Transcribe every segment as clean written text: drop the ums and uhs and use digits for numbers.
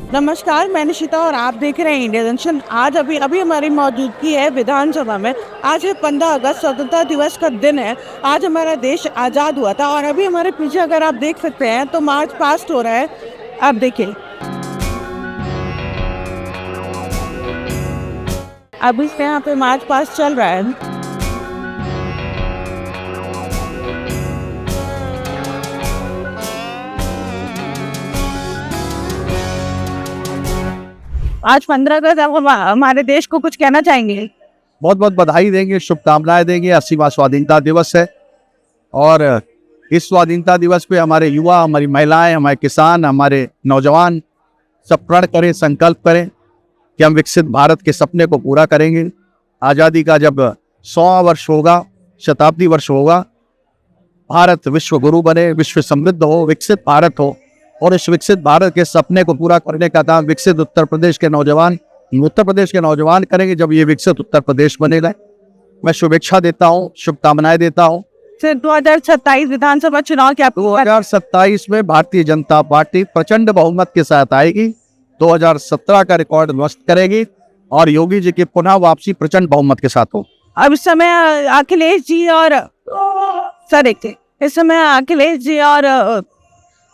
नमस्कार, मैं निशिता और आप देख रहे हैं इंडिया जंक्शन। आज अभी अभी हमारी मौजूदगी है विधानसभा में। आज है 15 अगस्त, स्वतंत्रता दिवस का दिन है। आज हमारा देश आज़ाद हुआ था और अभी हमारे पीछे अगर आप देख सकते हैं तो मार्च पास्ट हो रहा है। आप देखिए, अभी से यहाँ पे मार्च पास्ट चल रहा है। आज 15 अगस्त, आप हमारे देश को कुछ कहना चाहेंगे? बहुत बहुत बधाई देंगे, शुभकामनाएं देंगे। 80वां स्वाधीनता दिवस है और इस स्वाधीनता दिवस पे हमारे युवा, हमारी महिलाएं, हमारे किसान, हमारे नौजवान सब प्रण करें, संकल्प करें कि हम विकसित भारत के सपने को पूरा करेंगे। आज़ादी का जब 100वां वर्ष होगा, शताब्दी वर्ष होगा, भारत विश्व गुरु बने, विश्व समृद्ध हो, विकसित भारत हो और इस विकसित भारत के सपने को पूरा करने का काम विकसित उत्तर प्रदेश के नौजवान करेंगे। जब ये विकसित उत्तर प्रदेश बनेगा, मैं शुभेच्छा देता हूँ, शुभकामनाएं देता हूँ। सर, 2027 विधानसभा चुनाव के 2027 में भारतीय जनता पार्टी प्रचंड बहुमत के साथ आएगी, 2017 का रिकॉर्ड ध्वस्त करेगी और योगी जी की पुनः वापसी प्रचंड बहुमत के साथ हो। अब इस समय अखिलेश जी और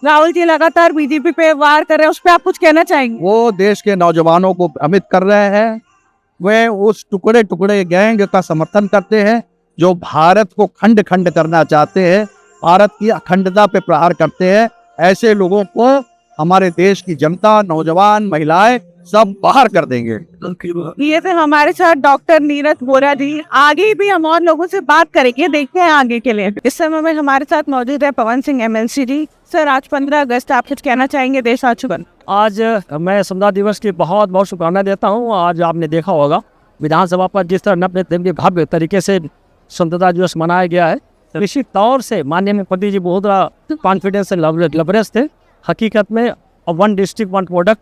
राहुल जी लगातार बीजेपी पे वार कर रहे हैं, उस पर आप कुछ कहना चाहेंगे? वो देश के नौजवानों को भ्रमित कर रहे हैं। वे उस टुकड़े टुकड़े गैंग का समर्थन करते हैं जो भारत को खंड खंड करना चाहते हैं, भारत की अखंडता पे प्रहार करते हैं। ऐसे लोगों को हमारे देश की जनता, नौजवान, महिलाएं सब बाहर कर देंगे। ये थे हमारे साथ डॉक्टर नीरज बोरा जी। आगे भी हम और लोगों से बात करेंगे, देखते हैं आगे के लिए। इस समय में हमारे साथ मौजूद है पवन सिंह MLC जी। सर, आज 15 अगस्त, आप कुछ कहना चाहेंगे देशवासियों को? आज मैं स्वतंत्रता दिवस की बहुत बहुत शुभकामनाएं देता हूं। आज आपने देखा होगा विधानसभा पर जिस तरह नव्य भव्य तरीके से स्वतंत्रता दिवस मनाया गया है। निश्चित तौर से माननीय मुख्यमंत्री जी बहुत कॉन्फिडेंस से लबरेज थे। हकीकत में वन डिस्ट्रिक्ट वन प्रोडक्ट,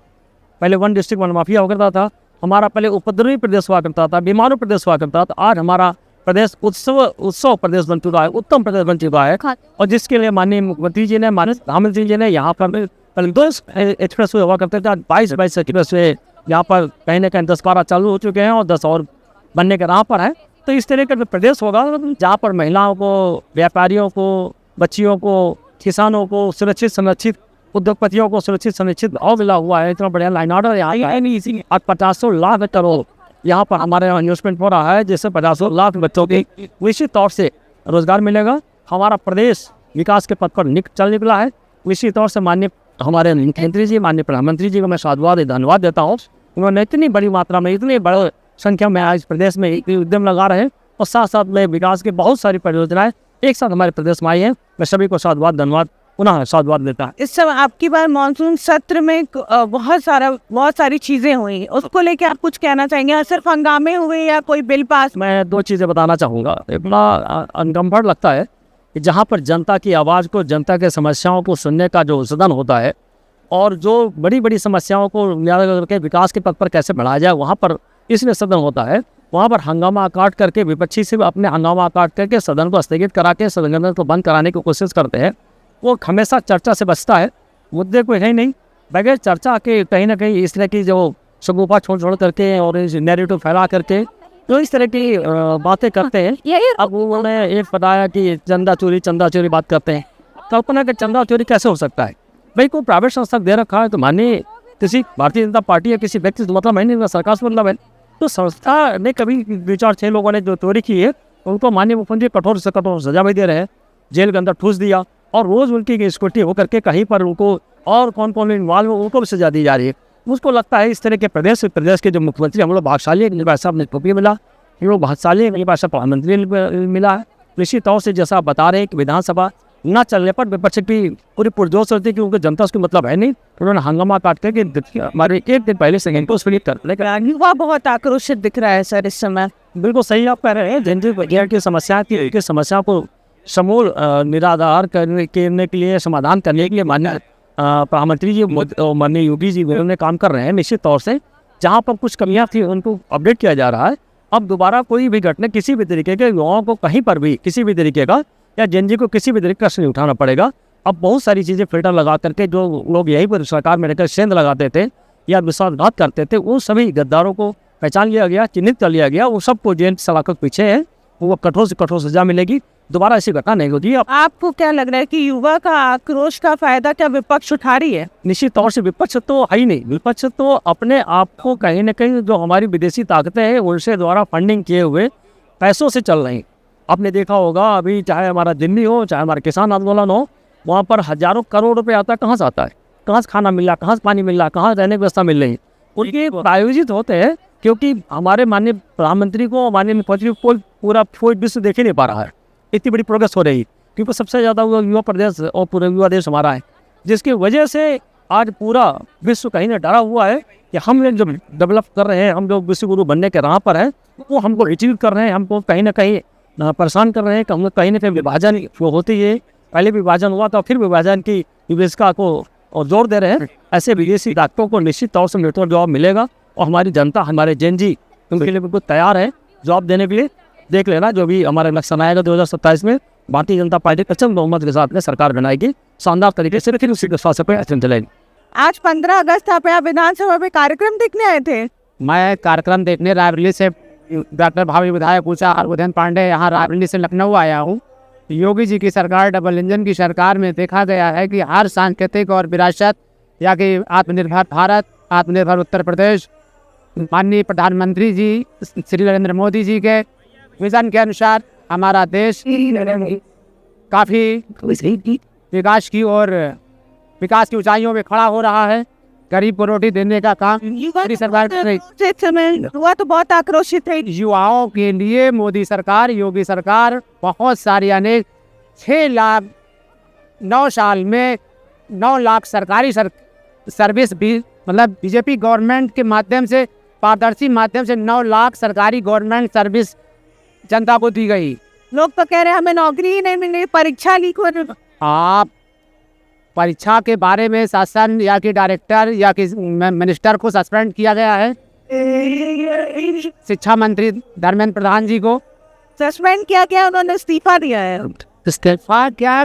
पहले वन डिस्ट्रिक्ट वन माफिया हुआ करता था। हमारा पहले उपद्रवी प्रदेश हुआ करता था, बीमारू प्रदेश हुआ करता था। आज हमारा प्रदेश उत्सव प्रदेश बन चुका है, उत्तम प्रदेश बन चुका है। और जिसके लिए माननीय मुख्यमंत्री जी ने, माननीय प्रधानमंत्री जी ने यहाँ पर पहले 2 एक्सप्रेस वे हुआ करते थे, 22 एक्सप्रेस वे यहाँ पर कहीं ना कहीं 10-12 चालू हो चुके हैं और 10 और बनने के राह पर है। तो इस तरह का प्रदेश होगा जहाँ पर महिलाओं को, व्यापारियों को, बच्चियों को, किसानों को सुरक्षित संरक्षित, उद्योगपतियों को सुरक्षित संरक्षित भाव मिला हुआ है। इतना बढ़िया लाइन ऑर्डर यहाँ नहीं, इसी 500 लाख करोड़ यहाँ पर हमारे इन्वेस्टमेंट हो रहा है, जिससे 500 लाख बच्चों के निश्चित तौर से रोजगार मिलेगा। हमारा प्रदेश विकास के पथ पर चल निकला है। निश्चित तौर से माननीय हमारे मुख्यमंत्री जी, माननीय प्रधानमंत्री जी को मैं धन्यवाद देता हूँ। उन्होंने इतनी बड़ी मात्रा में, इतनी बड़ी संख्या में आज प्रदेश में उद्यम लगा रहे हैं और साथ साथ में विकास की बहुत सारी परियोजनाएं एक साथ हमारे प्रदेश में आई हैं। मैं सभी को धन्यवाद पुनः साधुवाद देता है। इस समय आपकी बार मानसून सत्र में बहुत सारी चीजें हुई, उसको लेके आप कुछ कहना चाहेंगे? सिर्फ हंगामे हुए या कोई बिल पास? मैं 2 चीज़ें बताना चाहूँगा। बड़ा अनकम्फर्ट लगता है कि जहाँ पर जनता की आवाज़ को, जनता के समस्याओं को सुनने का जो सदन होता है और जो बड़ी बड़ी समस्याओं को करके विकास के पथ पर कैसे बढ़ाया जाए, वहाँ पर इसलिए सदन होता है। वहाँ पर हंगामा काट करके विपक्षी से अपने हंगामा काट करके सदन को स्थगित करा के सदन को बंद कराने की कोशिश करते हैं। वो हमेशा चर्चा से बचता है, मुद्दे कोई है नहीं। बगैर चर्चा के कहीं ना कहीं इस तरह की जो शगुफा छोड़ करके और नैरेटिव फैला करके तो इस तरह की बातें करते हैं। अब उन्होंने एक बताया कि चंदा चोरी बात करते हैं। कल्पना के चंदा चोरी कैसे हो सकता है? भाई कोई प्राइवेट संस्था दे रखा है तो मानिए किसी भारतीय जनता पार्टी या किसी व्यक्ति से मतलब है नहीं, सरकार से मतलब है। तो संस्था ने कभी 2-4-6 लोगों ने जो चोरी की है उनको माननीय मुख्यमंत्री कठोर से कठोर सजा भी दे रहे हैं, जेल के अंदर ठूस दिया और रोज उनकी स्कूटी होकर के कहीं पर उनको और कौन इन्वॉल्व हो उनको भी सजा दी जा रही है। मुझको लगता है इस तरह के प्रदेश के जो मुख्यमंत्री, हम लोग भाग्यशाली, मेरे पास अपने टोपी मिला, हम लोग भाग्यशाली, मेरे पास प्रधानमंत्री मिला है। निश्चित तौर से जैसा आप बता रहे हैं कि विधानसभा न चलने पर विपक्ष की पूरी पुरजोश रहती है क्योंकि जनता उसको मतलब है नहीं। उन्होंने हंगामा काट करके हमारे 1 दिन पहले से इनको स्पीड कर, लेकिन युवा बहुत आक्रोशित दिख रहा है सर इस समय। बिल्कुल सही आप कह रहे हैं। जनता की समस्या को समूल निराधार करने के लिए, समाधान करने के लिए माननीय प्रधानमंत्री जी, माननीय योगी जी उन्होंने काम कर रहे हैं। निश्चित तौर से जहाँ पर कुछ कमियां थी उनको अपडेट किया जा रहा है। अब दोबारा कोई भी घटना किसी भी तरीके के युवाओं को कहीं पर भी किसी भी तरीके का या जनजी को किसी भी तरीके का प्रश्न उठाना पड़ेगा। अब बहुत सारी चीज़ें फिल्टर लगा करके जो लोग यही पर सरकार में रहकर सेंध लगाते थे या विश्वासघात करते थे, उन सभी गद्दारों को पहचान लिया गया, चिन्हित कर लिया गया। वो सबको जेल सलाखों के पीछे है, वो कठोर से कठोर सजा मिलेगी, दोबारा ऐसी घटना नहीं होगी। अब आपको क्या लग रहा है कि युवा का आक्रोश का फायदा क्या विपक्ष उठा रही है? निश्चित तौर से विपक्ष तो है ही नहीं। विपक्ष तो अपने आप को कहीं ना कहीं जो हमारी विदेशी ताकतें हैं उनसे द्वारा फंडिंग किए हुए पैसों से चल रही। आपने देखा होगा अभी चाहे हमारा दिल्ली हो, चाहे हमारा किसान आंदोलन हो, वहाँ पर हजारों करोड़ रुपए आता है। कहाँ से आता है? कहाँ से खाना मिल रहा, कहाँ से पानी मिल रहा, कहाँ रहने की व्यवस्था मिल रही? उनके प्रायोजित होते हैं, क्योंकि हमारे माननीय प्रधानमंत्री को, माननीय मुख्यमंत्री को पूरा विश्व देख ही नहीं पा रहा है। इतनी बड़ी प्रोग्रेस हो रही, क्योंकि सबसे ज़्यादा युवा प्रदेश और पूरा युवा देश हमारा है, जिसकी वजह से आज पूरा विश्व कहीं ना डरा हुआ है कि हम लोग जो डेवलप कर रहे हैं, हम लोग विश्व गुरु बनने के राह पर हैं, वो हमको अचीव कर रहे हैं, हमको कहीं ना कहीं परेशान कर रहे हैं कि हम लोग कहीं ना कहीं विभाजन वो होती है। पहले विभाजन हुआ था, फिर विभाजन की विवेचना को और जोर दे रहे हैं। ऐसे विदेशी ताकतों को निश्चित तौर से नेतृत्व जवाब मिलेगा, और हमारी जनता, हमारे जेन जी उनके लिए बिल्कुल तैयार है जवाब देने के लिए। देख लेना जो भी हमारा इलेक्शन आएगा 2027 में, भारतीय जनता पार्टी प्रचंड बहुमत के साथ में सरकार बनाएगी, शानदार तरीके से, फिर उसी विश्वास पर चलेगी। आज 15 अगस्त आप यहाँ विधानसभा में कार्यक्रम देखने आए थे? मैं कार्यक्रम देखने रायबरेली से, डॉक्टर भावी विधायक ऊषा उदयन पांडे, यहाँ रायबरेली से लखनऊ आया हूँ। योगी जी की सरकार, डबल इंजन की सरकार में देखा गया है कि हर सांस्कृतिक और विरासत, या कि आत्मनिर्भर भारत, आत्मनिर्भर उत्तर प्रदेश, माननीय प्रधानमंत्री जी श्री नरेंद्र मोदी जी के विजन के अनुसार हमारा देश काफ़ी विकास की और विकास की ऊंचाइयों में खड़ा हो रहा है। गरीब को रोटी देने का काम मेरी सरकार कर रही। उस समय युवा तो बहुत आक्रोशित है। युवाओं के लिए मोदी सरकार, योगी सरकार बहुत सारी अनेक 6 लाख 9 साल में 9 लाख सरकारी सर्विस भी, मतलब बीजेपी गवर्नमेंट के माध्यम से, पारदर्शी माध्यम से 9 लाख सरकारी गवर्नमेंट सर्विस जनता को दी गई। लोग तो कह रहे हैं हमें नौकरी ही नहीं मिली, परीक्षा लीक हो रही। आप परीक्षा के बारे में शासन या कि डायरेक्टर या कि मिनिस्टर को सस्पेंड किया गया है। शिक्षा मंत्री धर्मेंद्र प्रधान जी को सस्पेंड किया गया, उन्होंने इस्तीफा दिया है। इस्तीफा क्या,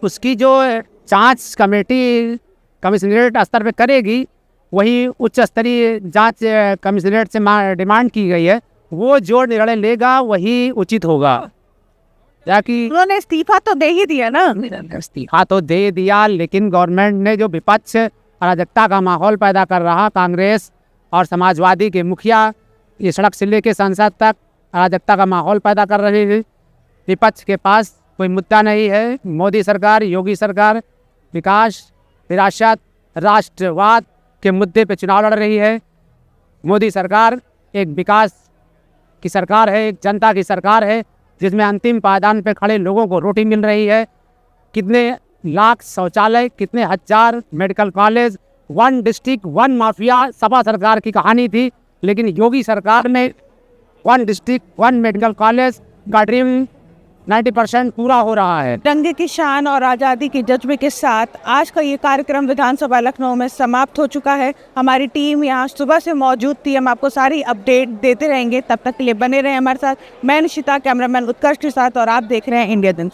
उसकी जो जांच कमेटी कमिश्नरेट स्तर पे करेगी, वही उच्च स्तरीय जांच कमिश्नरेट से डिमांड की गई है। वो जो निर्णय लेगा वही उचित होगा। कि उन्होंने इस्तीफा तो दे ही दिया ना। इस्तीफा तो दे दिया, लेकिन गवर्नमेंट ने जो विपक्ष अराजकता का माहौल पैदा कर रहा, कांग्रेस और समाजवादी के मुखिया ये सड़क से लेके संसद तक अराजकता का माहौल पैदा कर रहे हैं। विपक्ष के पास कोई मुद्दा नहीं है। मोदी सरकार, योगी सरकार विकास, विरासत, राष्ट्रवाद के मुद्दे पे चुनाव लड़ रही है। मोदी सरकार एक विकास की सरकार है, एक जनता की सरकार है, जिसमें अंतिम पायदान पे खड़े लोगों को रोटी मिल रही है। कितने लाख शौचालय, कितने हजार medical college, 1 district 1 mafia Sapa सरकार की कहानी थी, लेकिन योगी सरकार ने 1 डिस्ट्रिक्ट 1 मेडिकल कॉलेज का ड्रीम 90% पूरा हो रहा है। दंगे की शान और आज़ादी के जज्बे के साथ आज का ये कार्यक्रम विधानसभा लखनऊ में समाप्त हो चुका है। हमारी टीम यहाँ सुबह से मौजूद थी, हम आपको सारी अपडेट देते रहेंगे। तब तक के लिए बने रहें हमारे साथ। मैं निशिता, कैमरामैन उत्कर्ष के साथ, और आप देख रहे हैं इंडिया दिन।